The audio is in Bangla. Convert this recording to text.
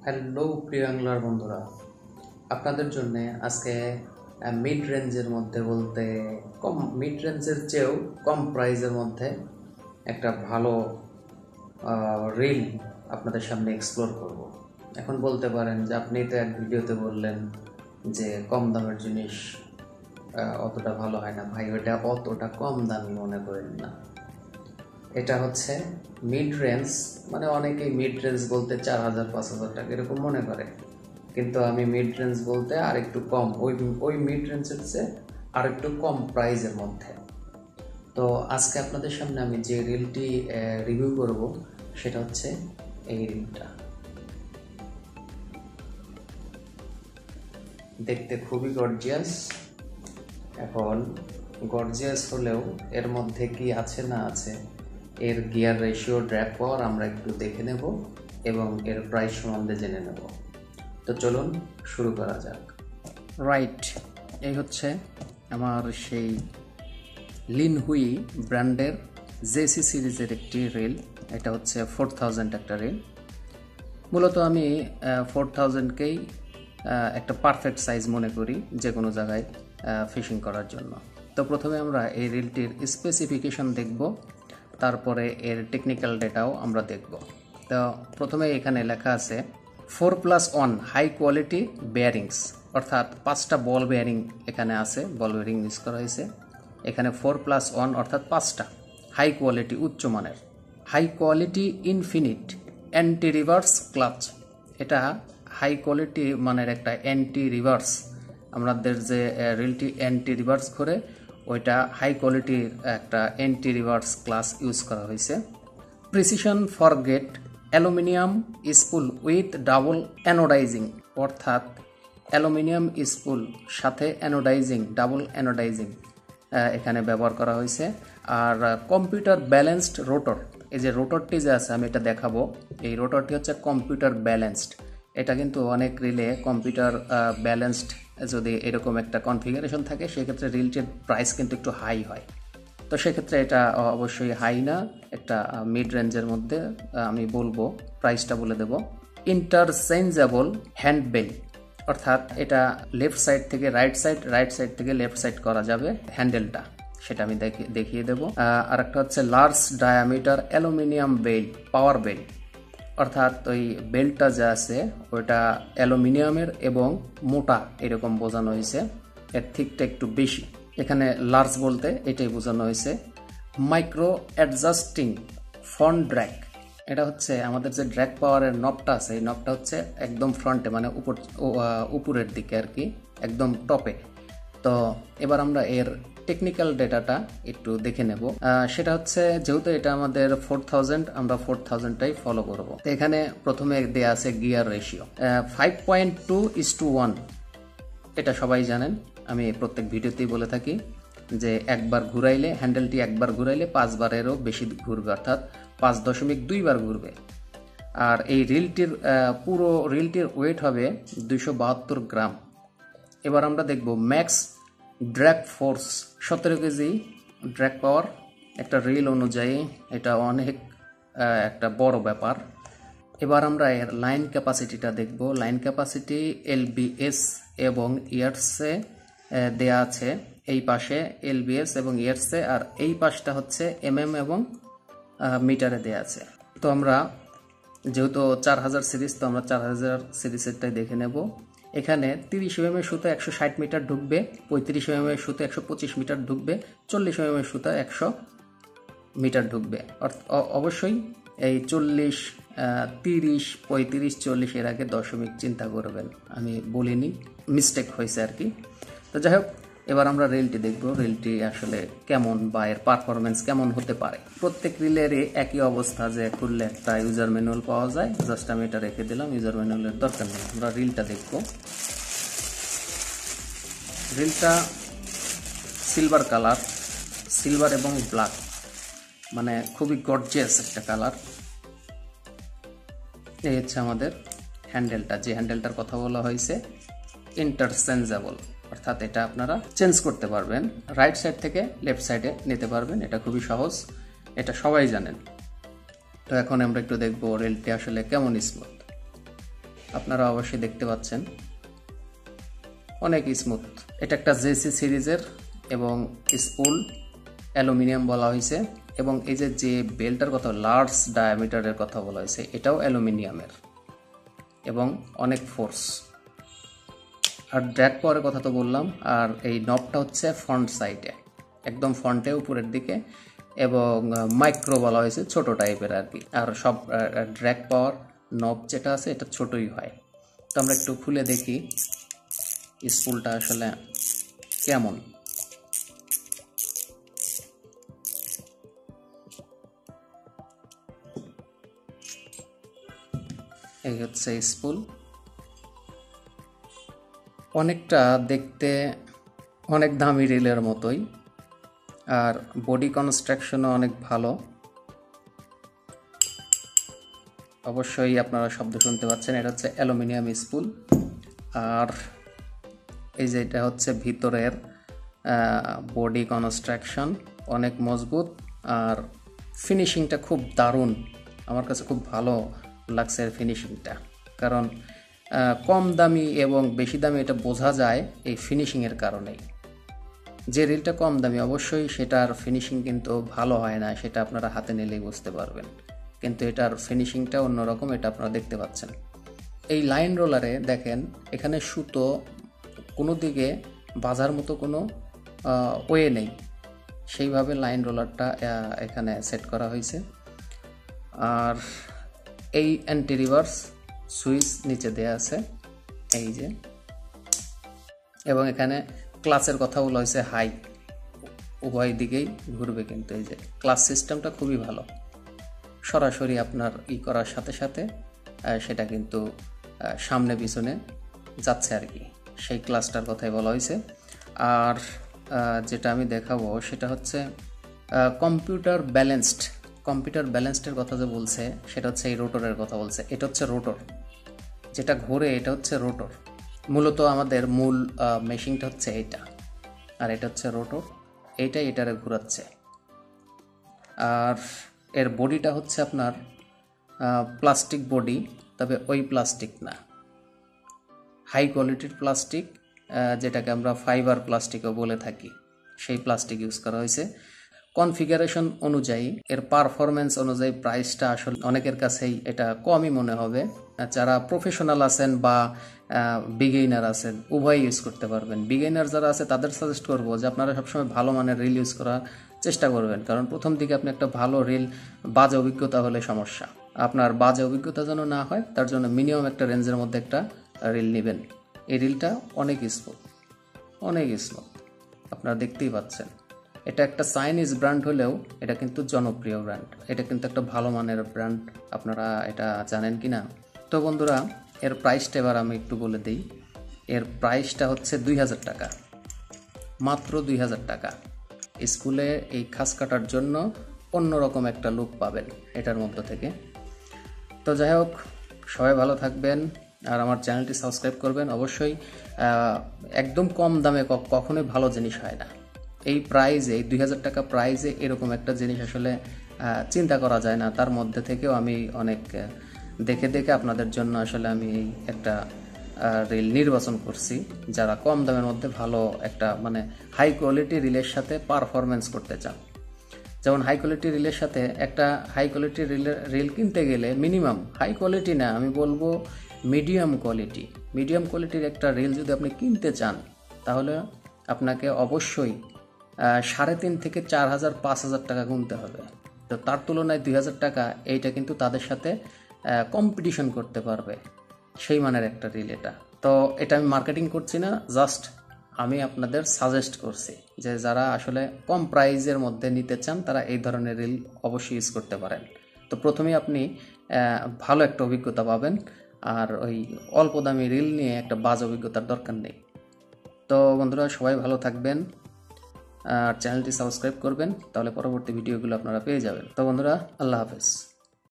হ্যালো প্রিয় অ্যাংলার বন্ধুরা, আপনাদের জন্য আজকে মিড রেঞ্জের মধ্যে বলতে মিড রেঞ্জের চেয়েও কম প্রাইসের মধ্যে একটা ভালো রিল আপনাদের সামনে এক্সপ্লোর করব। এখন বলতে পারেন যে আপনি তো এক ভিডিওতে বললেন যে কম দামের জিনিস অতটা ভালো হয় না। ভাই, ওটা অতটা কম দামি মনে করেন না। এটা হচ্ছে মিড রেঞ্জ, মানে অনেকেই মিড রেঞ্জ বলতে 4,000-5,000 টাকা এরকম মনে করে, কিন্তু আমি মিড রেঞ্জ বলতে আর একটু কম, ওই মিড রেঞ্জের চেয়ে আর একটু কম প্রাইসের মধ্যে। তো আজকে আপনাদের সামনে আমি যে রিলটি রিভিউ করব সেটা হচ্ছে এই রিলটা। দেখতে খুবই গর্জিয়াস। এখন গর্জিয়াস হলেও এর মধ্যে কি আছে না আছে, এর গিয়ার রেশিও, ড্র্যাগ পাওয়ার আমরা একটু দেখে নেব এবং এর প্রাইস সম্বন্ধে জেনে নেব। তো চলুন শুরু করা যাক। রাইট, এই হচ্ছে আমার সেই লিনহুই ব্র্যান্ডের জেসি সিরিজের একটি রিল। এটা হচ্ছে 4000 একটা রিল। মূলত আমি 4000কেই একটা পারফেক্ট সাইজ মনে করি যে কোনো জায়গায় ফিশিং করার জন্য। তো প্রথমে আমরা এই রিলটির স্পেসিফিকেশন দেখব, তারপরে এর টেকনিক্যাল ডেটাও আমরা দেখব। তো প্রথমে এখানে লেখা আছে 4+1 হাই কোয়ালিটি বেয়ারিংস, অর্থাৎ 5টা বল বেয়ারিং এখানে আছে, বল বেয়ারিং ইউজ করা হয়েছে এখানে। 4+1 অর্থাৎ 5টা হাই কোয়ালিটি, উচ্চমানের। High quality infinite anti reverse clutch, এটা হাই কোয়ালিটি মানের একটা অ্যান্টি রিভার্স। আমাদের যে রিলটি অ্যান্টি রিভার্স করে, ওইটা হাই কোয়ালিটির একটা অ্যান্টি রিভার্স ক্লাস ইউজ করা হয়েছে। Precision forget aluminium spool with double anodizing, অর্থাৎ অ্যালুমিনিয়াম স্পুল সাথে অ্যানোডাইজিং, ডাবল অ্যানোডাইজিং এখানে ব্যবহার করা হয়েছে। আর কম্পিউটার ব্যালেন্সড রোটর, এই যে রোটরটি যে আছে আমি এটা দেখাবো, এই রোটরটি হচ্ছে কম্পিউটার ব্যালেন্সড। এটা কিন্তু অনেক রিলে কম্পিউটার ব্যালেন্সড যদি এরকম একটা কনফিগারেশন থাকে, সেক্ষেত্রে রিলটির প্রাইস কিন্তু একটু হাই হয়। তো সেক্ষেত্রে এটা অবশ্যই হাই না, একটা মিড রেঞ্জের মধ্যে আমি বলবো, প্রাইসটা বলে দেব। ইন্টারচেঞ্জেবল হ্যান্ড বেল, অর্থাৎ এটা লেফট সাইড থেকে রাইট সাইড, রাইট সাইড থেকে লেফট সাইড করা যাবে হ্যান্ডেলটা, সেটা আমি দেখিয়ে দেবো। আর একটা হচ্ছে লার্জ ডায়ামিটার অ্যালুমিনিয়াম বেল, পাওয়ার বেল, অর্থাৎ ওই বেল্টটা যা আছে ওইটা অ্যালুমিনিয়ামের এবং মোটা এরকম বোঝানো হয়েছে, এর থিকটা একটু বেশি। এখানে লার্জ বলতে এটাই বোঝানো হয়েছে। মাইক্রো অ্যাডজাস্টিং ফ্রন্ট ড্র্যাগ, এটা হচ্ছে আমাদের যে ড্র্যাগ পাওয়ারের নবটা আছে, এই নবটা হচ্ছে একদম ফ্রন্টে, মানে উপরের দিকে আর কি, একদম টপে। তো এবার আমরা এর টেকনিক্যাল ডেটাটা একটু দেখে নেব। সেটা হচ্ছে, যেহেতু এটা আমাদের 4000, আমরা 4000টাই ফলো করব। এখানে প্রথমে দেয়া আছে গিয়ার রেশিও 5.2:1। এটা সবাই জানেন, আমি প্রত্যেক ভিডিওতেই বলে থাকি যে একবার ঘুরাইলে, হ্যান্ডেলটি একবার ঘুরাইলে 5 বারেরও বেশি ঘুরবে, অর্থাৎ 5.2 বার ঘুরবে। আর এই রিলটির পুরো রিলটির ওয়েট হবে 272 গ্রাম। এবার আমরা দেখব max drag force, 17 KG drag পাওয়ার একটা রিল অনুযায়ী এটা অনেক একটা বড় ব্যাপার। এবার আমরা এর লাইন ক্যাপাসিটিটা দেখব। লাইন ক্যাপাসিটি এলবিএস এবং ইয়ার্সে দেয়া আছে, এই পাশে এলবিএস এবং ইয়ার্সে, আর এই পাশটা হচ্ছে এমএম এবং মিটারে দেয়া আছে। তো আমরা যেহেতু 4000 সিরিজ, তো আমরা 4000 সিরিজেরটাই দেখে নেব। এখানে 30 mm এর সুতো 160 মিটার ঢুকবে, 35 mm এর সুতো 125 মিটার ঢুকবে, 40 mm এর সুতো 100 মিটার ঢুকবে। অবশ্যই এই 40, 30, 35, 40 এর আগে দশমিক চিন্তা করবেন, আমি বলিনি, মিস্টেক হয়েছে আর কি। তো যাই হোক, এবার আমরা রিলটি দেখব, রিলটি আসলে কেমন বা এর পারফরমেন্স কেমন হতে পারে। প্রত্যেক রিলেরই একই অবস্থা, যে খুললে একটা ইউজার ম্যানুয়াল পাওয়া যায়, জাস্ট আমি এটা রেখে দিলাম, ইউজার ম্যানুয়ালের দরকার নেই। আমরা রিলটা দেখব। রিলটা সিলভার কালার, সিলভার এবং ব্ল্যাক, মানে খুবই গর্জিয়াস একটা কালার। এই হচ্ছে আমাদের হ্যান্ডেলটা, যে হ্যান্ডেলটার কথা বলা হয়েছে ইন্টারচেঞ্জেবল, অর্থাৎ এটা আপনারা চেঞ্জ করতে পারবেন, রাইট সাইড থেকে লেফট সাইডে নিতে পারবেন, এটা খুবই সহজ, এটা সবাই জানেন। তো এখন আমরা একটু দেখবো রিলটি আসলে কেমন স্মুথ। আপনারা অবশ্যই দেখতে পাচ্ছেন, অনেক স্মুথ। এটা একটা জেসি সিরিজের এবং স্পুল অ্যালুমিনিয়াম বলা হয়েছে, এবং এই যে বেল্টার কথা লার্জ ডায়ামিটারের কথা বলা হয়েছে এটাও অ্যালুমিনিয়ামের এবং অনেক ফোর্স। আর ড্র্যাগ পাওয়ারের কথা তো বললাম। আর এই নবটা হচ্ছে ফ্রন্ট সাইডে, একদম ফ্রন্টে উপরের দিকে, এবং মাইক্রো বলা হয়েছে, ছোট টাইপের আর কি। আর সব ড্র্যাগ পাওয়ার নব যেটা আছে এটা ছোটই হয়। তো আমরা একটু খুলে দেখি স্পুলটা আসলে কেমন। এই হচ্ছে স্পুল, অনেকটা দেখতে অনেক দামি রিলের মতোই, আর বডি কনস্ট্রাকশনও অনেক ভালো। অবশ্যই আপনারা শব্দ শুনতে পাচ্ছেন, এটা হচ্ছে অ্যালুমিনিয়াম স্পুল। আর এই যে এটা হচ্ছে ভিতরের বডি কনস্ট্রাকশন, অনেক মজবুত, আর ফিনিশিংটা খুব দারুণ। আমার কাছে খুব ভালো লাগছে এর ফিনিশিংটা, কারণ কম দামি এবং বেশি দামি এটা বোঝা যায় এই ফিনিশিংয়ের কারণেই। যে রিলটা কম দামি অবশ্যই সেটার ফিনিশিং কিন্তু ভালো হয় না, সেটা আপনারা হাতে নিলেই বুঝতে পারবেন, কিন্তু এটার ফিনিশিংটা অন্যরকম, এটা আপনারা দেখতে পাচ্ছেন। এই লাইন রোলারে দেখেন এখানে সুতো কোনো দিকে বাজার মতো কোনো ওয়ে নেই, সেইভাবে লাইন রোলারটা এখানে সেট করা হয়েছে। আর এই অ্যান্টি রিভার্স সুইচ নিচে দেয়া আছে এই যে, এবং এখানে ক্লাসের কথা বলা হয়েছে হাই, উভয় দিকেই ঘুরবে। কিন্তু এই যে ক্লাস সিস্টেমটা খুবই ভালো, সরাসরি আপনার করার সাথে সাথে সেটা কিন্তু সামনে পিছনে যাচ্ছে আর কি, সেই ক্লাসটার কথাই বলা হয়েছে। আর যেটা আমি দেখাবো সেটা হচ্ছে কম্পিউটার ব্যালেন্সডের কথা যে বলছে সেটা হচ্ছে এই রোটরের কথা বলছে। এটা হচ্ছে রোটর, যেটা ঘোরে এটা হচ্ছে রোটর। মূলত আমাদের মূল মেশিনটা হচ্ছে এটা, আর এটা হচ্ছে রোটর, এইটাই এটারে ঘোরাচ্ছে। আর এর বডিটা হচ্ছে আপনার প্লাস্টিক বডি, তবে ওই প্লাস্টিক না, হাই কোয়ালিটির প্লাস্টিক, যেটাকে আমরা ফাইবার প্লাস্টিকও বলে থাকি, সেই প্লাস্টিক ইউজ করা হয়েছে। কনফিগারেশন অনুযায়ী, এর পারফরমেন্স অনুযায়ী প্রাইসটা আসলে অনেকের কাছেই এটা কমই মনে হবে। যারা প্রফেশনাল আছেন বা বিগিনার আছেন উভয় ইউজ করতে পারবেন। বিগিনার যারা আছে তাদের সাজেস্ট করবো যে আপনারা সবসময় ভালো মানের রিল ইউজ করার চেষ্টা করবেন, কারণ প্রথম দিকে আপনি একটা ভালো রিল, বাজে অভিজ্ঞতা হলে সমস্যা। আপনার বাজে অভিজ্ঞতা যেন না হয় তার জন্য মিনিমাম একটা রেঞ্জের মধ্যে একটা রিল নেবেন। এই রিলটা অনেক স্মুথ, আপনারা দেখতেই পাচ্ছেন। এটা একটা চাইনিজ ব্র্যান্ড হলেও এটা কিন্তু জনপ্রিয় ব্র্যান্ড, এটা কিন্তু একটা ভালো মানের ব্র্যান্ড, আপনারা এটা জানেন কি না? তো বন্ধুরা, এর প্রাইসটা এবার আমি একটু বলে দিই। এর প্রাইসটা হচ্ছে 2000 টাকা, মাত্র 2000 টাকা। স্কুলে এই খাস কাটার জন্য অন্যরকম একটা লুক পাবেন এটার মধ্য থেকে। তো যাই হোক, সবাই ভালো থাকবেন, আর আমার চ্যানেলটি সাবস্ক্রাইব করবেন অবশ্যই। একদম কম দামে কখনোই ভালো জিনিস হয় না। এই প্রাইজে, এই 2000 টাকা প্রাইজে এরকম একটা জিনিস আসলে চিন্তা করা যায় না। তার মধ্যে থেকেও আমি অনেক দেখে আপনাদের জন্য আসলে আমি একটা রিল নির্বাচন করছি, যারা কম দামের মধ্যে ভালো একটা মানে হাই কোয়ালিটি রিলের সাথে পারফরমেন্স করতে চান। যেমন হাই কোয়ালিটি রিলের সাথে একটা হাই কোয়ালিটি রিল কিনতে গেলে মিনিমাম, হাই কোয়ালিটি না, আমি বলবো মিডিয়াম কোয়ালিটির একটা রিল যদি আপনি কিনতে চান, তাহলে আপনাকে অবশ্যই 3,500 থেকে 4,000 5,000 টাকা গুনতে হবে। তো তার তুলনায় 2000 টাকা এইটা কিন্তু তাদের সাথে কম্পিটিশন করতে পারবে, সেই মানের একটা রিল এটা। তো এটা আমি মার্কেটিং করছি না, জাস্ট আমি আপনাদের সাজেস্ট করছি যে যারা আসলে কম প্রাইজের মধ্যে নিতে চান তারা এই ধরনের রিল অবশ্যই ইউজ করতে পারেন। তো প্রথমেই আপনি ভালো একটা অভিজ্ঞতা পাবেন, আর ওই অল্প দামি রিল নিয়ে একটা বাজে অভিজ্ঞতার দরকার নেই। তো বন্ধুরা, সবাই ভালো থাকবেন, আর চ্যানেলটি সাবস্ক্রাইব করবেন, তাহলে পরবর্তী ভিডিওগুলো আপনারা পেয়ে যাবেন। তো বন্ধুরা, আল্লাহ হাফেজ।